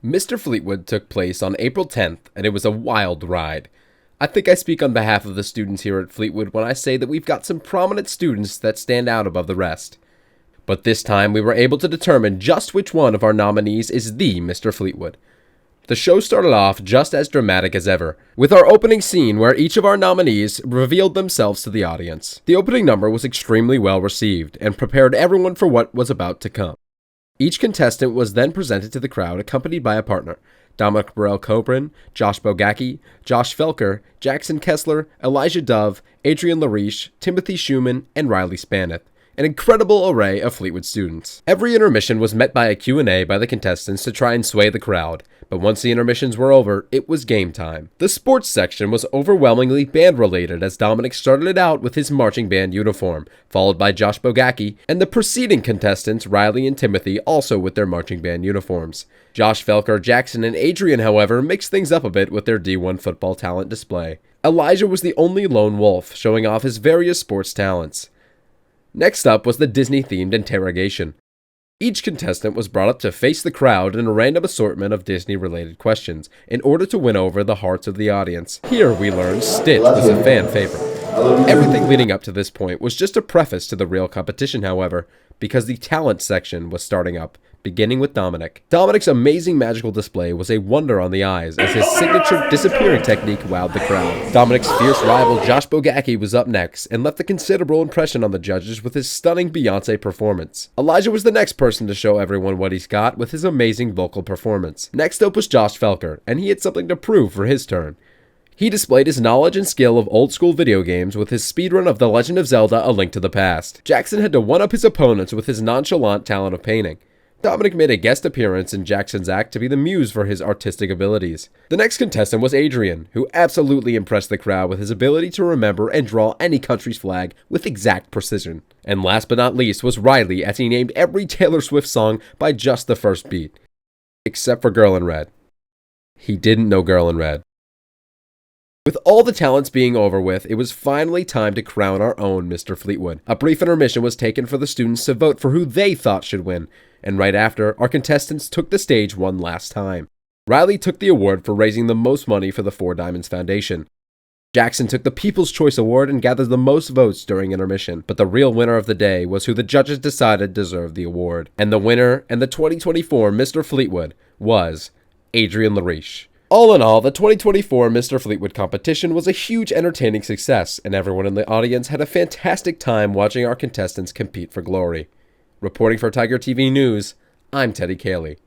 Mr. Fleetwood took place on April 10th, and it was a wild ride. I think I speak on behalf of the students here at Fleetwood when I say that we've got some prominent students that stand out above the rest. But this time we were able to determine just which one of our nominees is the Mr. Fleetwood. The show started off just as dramatic as ever, with our opening scene where each of our nominees revealed themselves to the audience. The opening number was extremely well received and prepared everyone for what was about to come. Each contestant was then presented to the crowd accompanied by a partner. Dominic Burrell-Coburn, Josh Bogacki, Josh Felker, Jackson Kessler, Elijah Dove, Adrian Lariche, Timothy Schumann, and Riley Spaneth. An incredible array of Fleetwood students. Every intermission was met by a Q&A by the contestants to try and sway the crowd, but once the intermissions were over, it was game time. The sports section was overwhelmingly band-related as Dominic started it out with his marching band uniform, followed by Josh Bogacki, and the preceding contestants, Riley and Timothy, also with their marching band uniforms. Josh Felker, Jackson, and Adrian, however, mixed things up a bit with their D1 football talent display. Elijah was the only lone wolf, showing off his various sports talents. Next up was the Disney-themed interrogation. Each contestant was brought up to face the crowd in a random assortment of Disney-related questions in order to win over the hearts of the audience. Here we learned Stitch was a fan favorite. Everything leading up to this point was just a preface to the real competition, however, because the talent section was starting up, beginning with Dominic. Dominic's amazing magical display was a wonder on the eyes as his signature disappearing technique wowed the crowd. Dominic's fierce rival Josh Bogacki was up next and left a considerable impression on the judges with his stunning Beyoncé performance. Elijah was the next person to show everyone what he's got with his amazing vocal performance. Next up was Josh Felker, and he had something to prove for his turn. He displayed his knowledge and skill of old-school video games with his speedrun of The Legend of Zelda: A Link to the Past. Jackson had to one-up his opponents with his nonchalant talent of painting. Dominic made a guest appearance in Jackson's act to be the muse for his artistic abilities. The next contestant was Adrian, who absolutely impressed the crowd with his ability to remember and draw any country's flag with exact precision. And last but not least was Riley, as he named every Taylor Swift song by just the first beat. Except for Girl in Red. He didn't know Girl in Red. With all the talents being over with, it was finally time to crown our own Mr. Fleetwood. A brief intermission was taken for the students to vote for who they thought should win, and right after, our contestants took the stage one last time. Riley took the award for raising the most money for the Four Diamonds Foundation. Jackson took the People's Choice Award and gathered the most votes during intermission, but the real winner of the day was who the judges decided deserved the award. And the winner, and the 2024 Mr. Fleetwood, was Adrian Lariche. All in all, the 2024 Mr. Fleetwood competition was a huge entertaining success, and everyone in the audience had a fantastic time watching our contestants compete for glory. Reporting for Tiger TV News, I'm Teddy Cayley.